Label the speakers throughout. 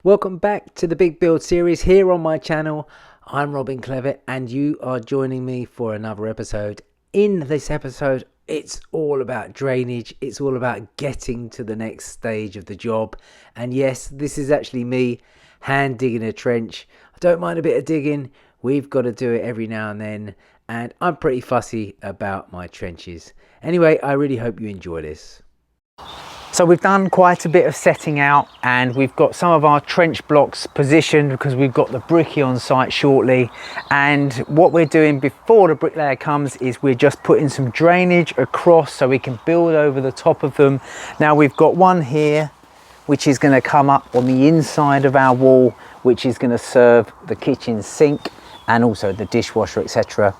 Speaker 1: Welcome back to the Big Build series here on my channel. I'm Robin Clevitt and you are joining me for another episode. In this episode, it's all about drainage. It's all about getting to the next stage of the job. And yes, this is actually me hand digging a trench. I don't mind a bit of digging. We've got to do it every now and then. And I'm pretty fussy about my trenches. Anyway, I really hope you enjoy this.
Speaker 2: So we've done quite a bit of setting out and we've got some of our trench blocks positioned because we've got the brickie on site shortly. And what we're doing before the bricklayer comes is we're just putting some drainage across so we can build over the top of them. Now we've got one here which is going to come up on the inside of our wall, which is going to serve the kitchen sink and also the dishwasher, etc.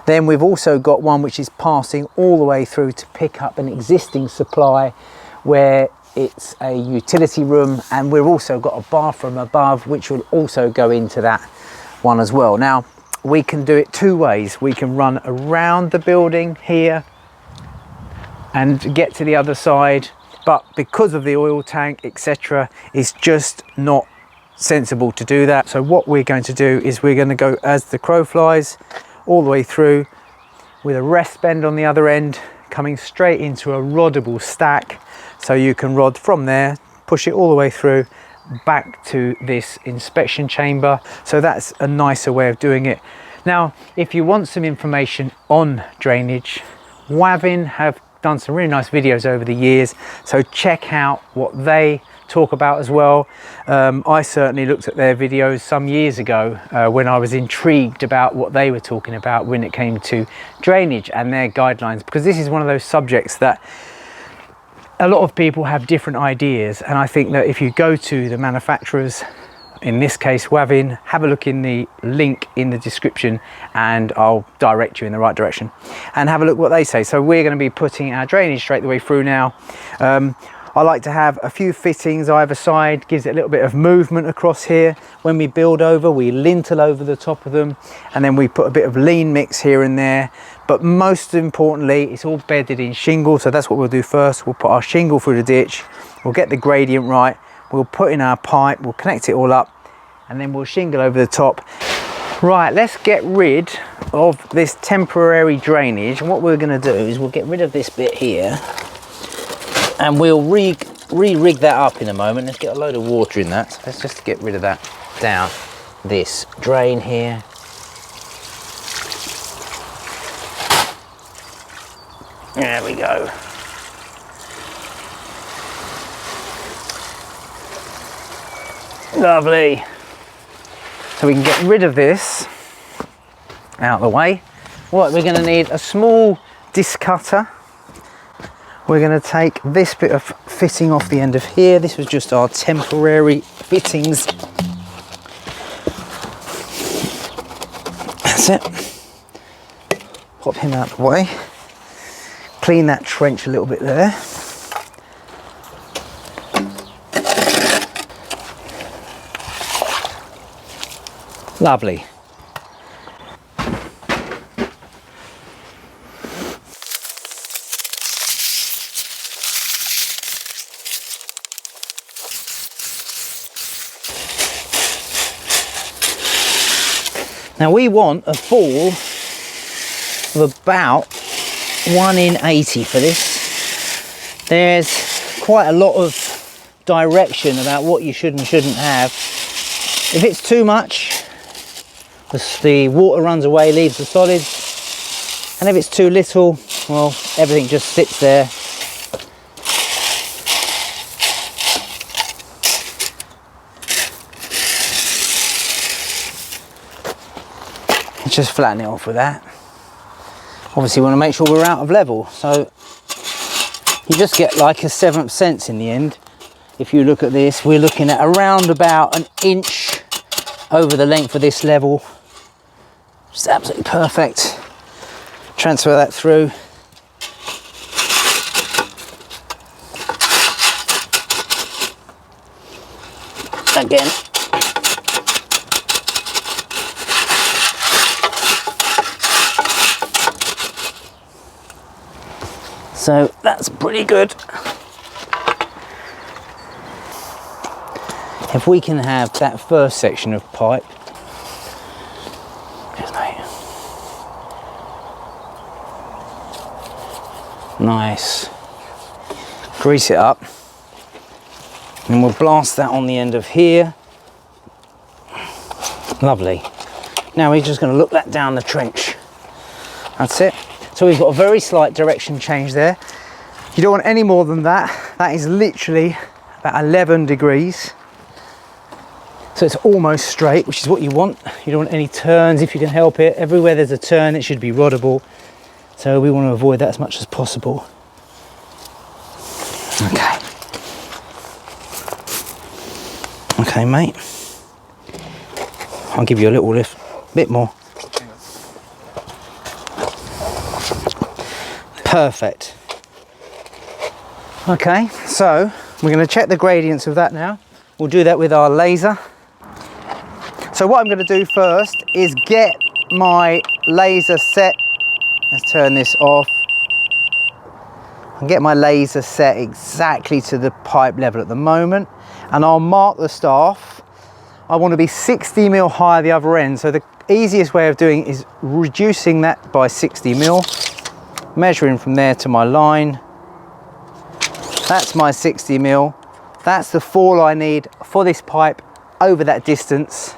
Speaker 2: Then we've also got one which is passing all the way through to pick up an existing supply where it's a utility room, and we've also got a bathroom above which will also go into that one as well. Now we can do it two ways. We can run around the building here and get to the other side, but because of the oil tank, etc., it's just not sensible to do that. So what we're going to do is we're going to go as the crow flies all the way through with a rest bend on the other end, coming straight into a roddable stack. So you can rod from there, push it all the way through back to this inspection chamber. So that's a nicer way of doing it. Now, if you want some information on drainage, Wavin have done some really nice videos over the years. So check out what they talk about as well. I certainly looked at their videos some years ago when I was intrigued about what they were talking about when it came to drainage and their guidelines, because this is one of those subjects that a lot of people have different ideas, and I think that if you go to the manufacturers, in this case Wavin, have a look in the link in the description and I'll direct you in the right direction and have a look what they say. So we're going to be putting our drainage straight the way through now. I like to have a few fittings either side, gives it a little bit of movement across here. When we build over, we lintel over the top of them, and then we put a bit of lean mix here and there. But most importantly, it's all bedded in shingle, so that's what we'll do first. We'll put our shingle through the ditch, we'll get the gradient right, we'll put in our pipe, we'll connect it all up, and then we'll shingle over the top. Right, let's get rid of this temporary drainage. And what we're going to do is we'll get rid of this bit here, and we'll re-rig that up in a moment. Let's get a load of water in that. So let's just get rid of that down this drain here. There we go. Lovely. So we can get rid of this out of the way. What, we're going to need a small disc cutter. We're going to take this bit of fitting off the end of here. This was just our temporary fittings. That's it. Pop him out of the way. Clean that trench a little bit there. Lovely. Now we want a fall of about 1 in 80 for this. There's quite a lot of direction about what you should and shouldn't have. If it's too much, the water runs away, leaves the solids. And if it's too little, well, everything just sits there. Just flatten it off with that. Obviously we want to make sure we're out of level, so you just get like a 7th sense in the end. If you look at this, we're looking at around about 1 inch over the length of this level. Just absolutely perfect. Transfer that through. Again. So that's pretty good. if we can have that first section of pipe, nice, grease it up, and we'll blast that on the end of here. Lovely. Now we're just going to look that down the trench. That's it. So we've got a very slight direction change there. You don't want any more than that. That is literally about 11 degrees. So it's almost straight, which is what you want. You don't want any turns if you can help it. Everywhere there's a turn, it should be roddable. So we want to avoid that as much as possible. Okay. Okay, mate. I'll give you a little lift, bit more. Perfect. Okay, so we're going to check the gradients of that now. We'll do that with our laser. So what I'm going to do first is get my laser set. Let's turn this off. And get my laser set exactly to the pipe level at the moment. And I'll mark the staff. I want to be 60 mil higher the other end. So the easiest way of doing it is reducing that by 60 mil. Measuring from there to my line. That's my 60 mil. That's the fall I need for this pipe over that distance.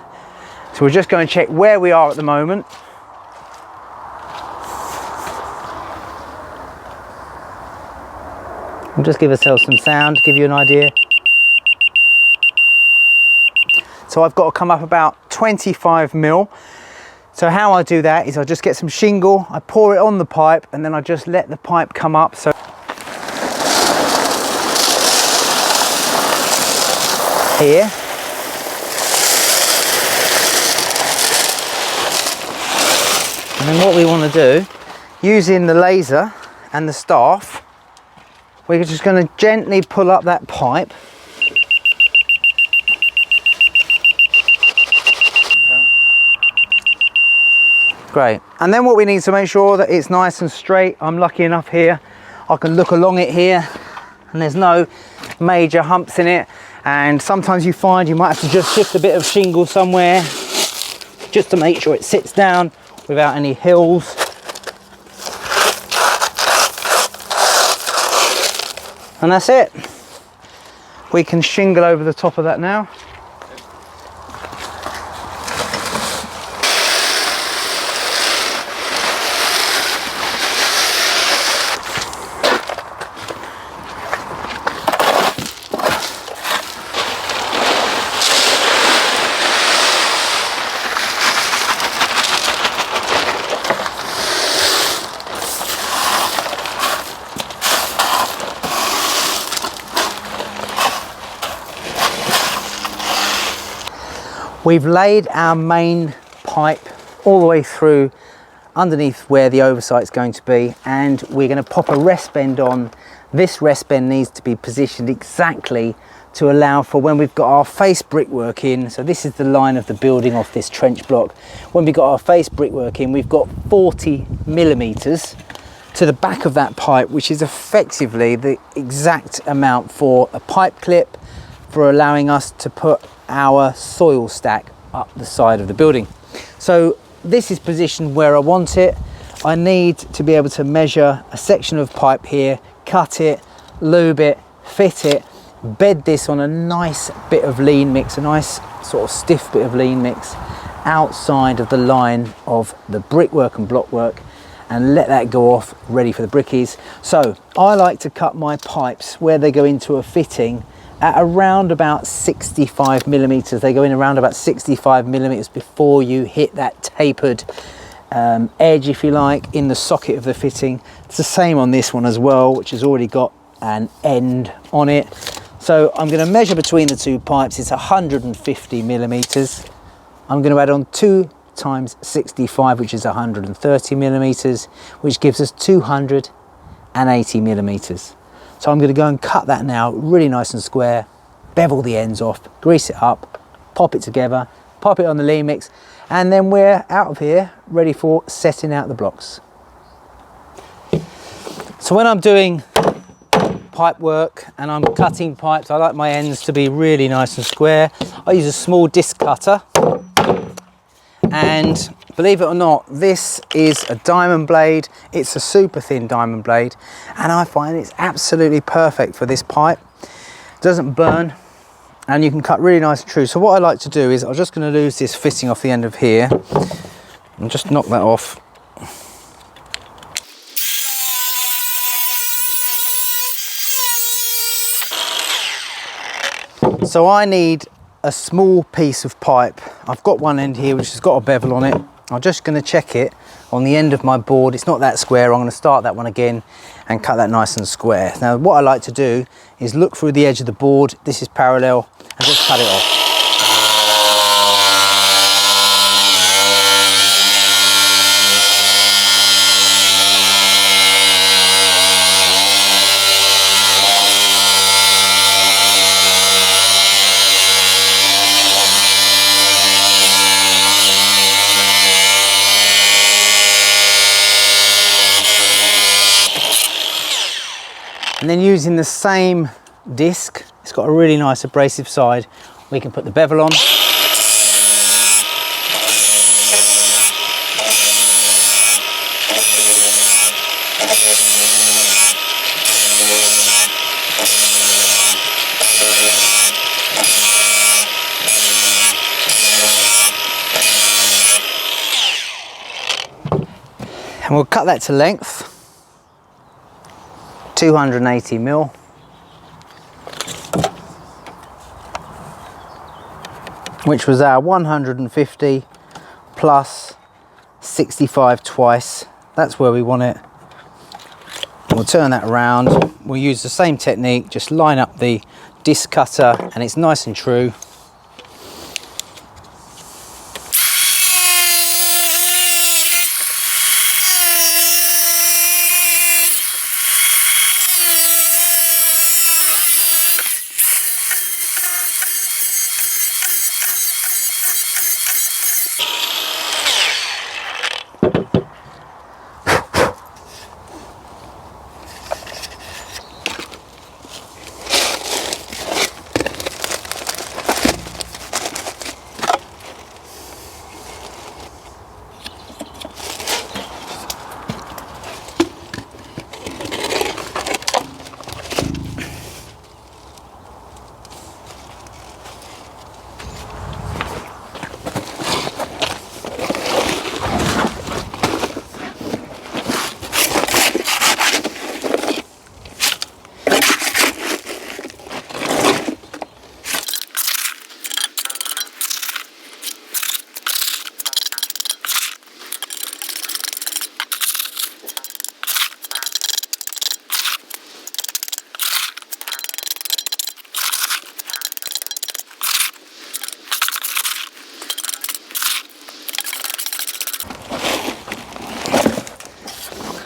Speaker 2: So we're just going to check where we are at the moment. We'll just give ourselves some sound to give you an idea. So I've got to come up about 25 mil. So how I do that is I just get some shingle, I pour it on the pipe, and then I just let the pipe come up. So here. And then what we want to do, using the laser and the staff, we're just going to gently pull up that pipe. Great. And then what we need to make sure that it's nice and straight. I'm lucky enough here, I can look along it here and there's no major humps in it. And sometimes you find you might have to just shift a bit of shingle somewhere just to make sure it sits down without any hills. And that's it. We can shingle over the top of that now. We've laid our main pipe all the way through underneath where the oversight's going to be, and we're going to pop a rest bend on. This rest bend needs to be positioned exactly to allow for when we've got our face brickwork in. So this is the line of the building off this trench block. When we've got our face brickwork in, we've got 40 millimeters to the back of that pipe, which is effectively the exact amount for a pipe clip, for allowing us to put our soil stack up the side of the building. So this is positioned where I want it. I need to be able to measure a section of pipe here, cut it, lube it, fit it, bed this on a nice bit of lean mix, a nice sort of stiff bit of lean mix outside of the line of the brickwork and blockwork, and let that go off ready for the brickies. So I like to cut my pipes where they go into a fitting at around about 65 millimeters. They go in around about 65 millimeters before you hit that tapered edge, if you like, in the socket of the fitting. It's the same on this one as well, which has already got an end on it. So I'm going to measure between the two pipes. It's 150 millimeters. I'm going to add on 2 times 65, which is 130 millimeters, which gives us 280 millimeters. So I'm going to go and cut that now, really nice and square, bevel the ends off, grease it up, pop it together, pop it on the lean mix, and then we're out of here, ready for setting out the blocks. So when I'm doing pipe work and I'm cutting pipes, I like my ends to be really nice and square. I use a small disc cutter, and believe it or not, this is a diamond blade. It's a super thin diamond blade, and I find it's absolutely perfect for this pipe. It doesn't burn, and you can cut really nice and true. So what I like to do is, I'm just going to lose this fitting off the end of here and just knock that off. So I need a small piece of pipe. I've got one end here which has got a bevel on it. I'm just going to check it on the end of my board. It's not that square. I'm going to start that one again and cut that nice and square. Now what I like to do is look through the edge of the board. This is parallel, and just cut it off. And then using the same disc, it's got a really nice abrasive side, we can put the bevel on. And we'll cut that to length. 280 mil. Which was our 150 plus 65 twice. That's where we want it. We'll turn that around. We'll use the same technique, just line up the disc cutter, and it's nice and true.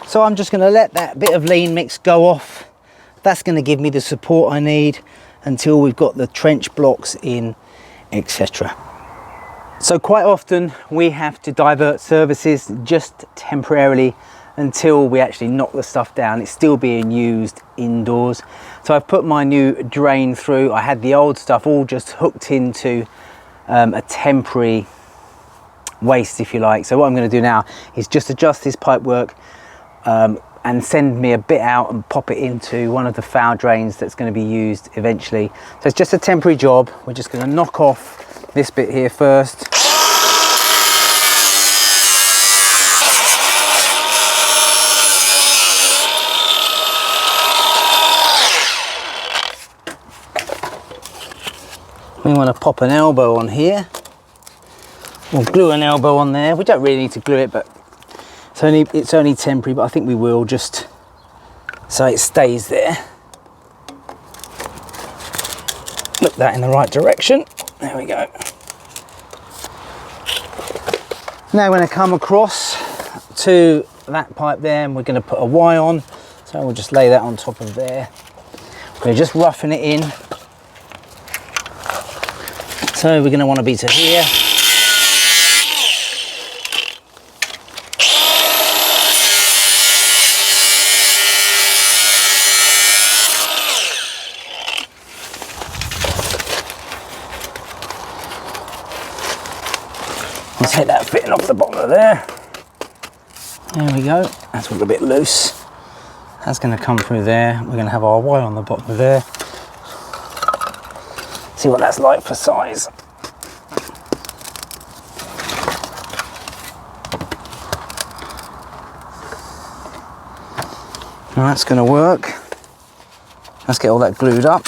Speaker 2: So I'm just going to let that bit of lean mix go off. That's going to give me the support I need until we've got the trench blocks in, etc. So quite often we have to divert services just temporarily until we actually knock the stuff down. It's still being used indoors. So I've put my new drain through. I had the old stuff all just hooked into a temporary waste, if you like. So what I'm going to do now is just adjust this pipe work and send me a bit out and pop it into one of the foul drains that's going to be used eventually. So it's just a temporary job. We're just going to knock off this bit here first. We want to pop an elbow on here. We'll glue an elbow on there. We don't really need to glue it, but it's only temporary, but I think we will, just so it stays there. Look that in the right direction. There we go. Now we're going to come across to that pipe there, and we're going to put a Y on. So we'll just lay that on top of there. We're just roughing it in. So we're going to want to be to here. We'll take that fitting off the bottom of there. There we go. That's all a bit loose. That's going to come through there. We're going to have our wire on the bottom of there. See what that's like for size. Now that's going to work. Let's get all that glued up.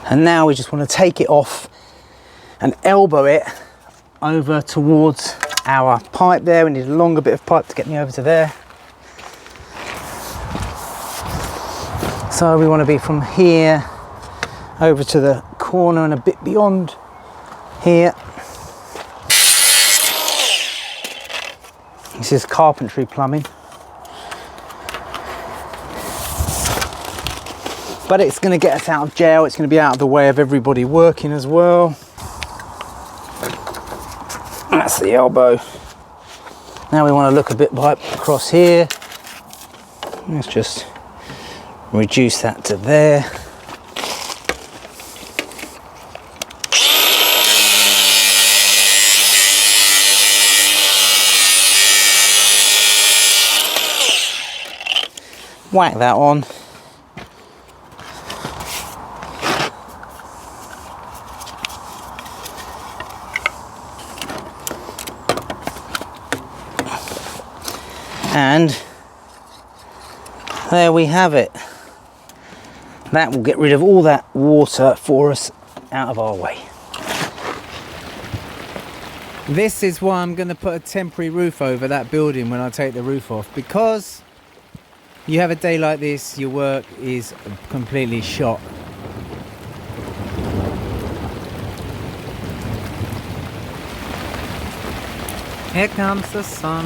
Speaker 2: And now we just want to take it off and elbow it over towards our pipe there. We need a longer bit of pipe to get me over to there. So we want to be from here over to the corner and a bit beyond here. This is carpentry plumbing. But it's going to get us out of jail. It's going to be out of the way of everybody working as well. That's the elbow. Now we want to look a bit pipe across here. Let's just reduce that to there. Whack that on. And there we have it. That will get rid of all that water for us out of our way.
Speaker 1: This is why I'm going to put a temporary roof over that building when I take the roof off, because you have a day like this, your work is completely shot. Here comes the sun.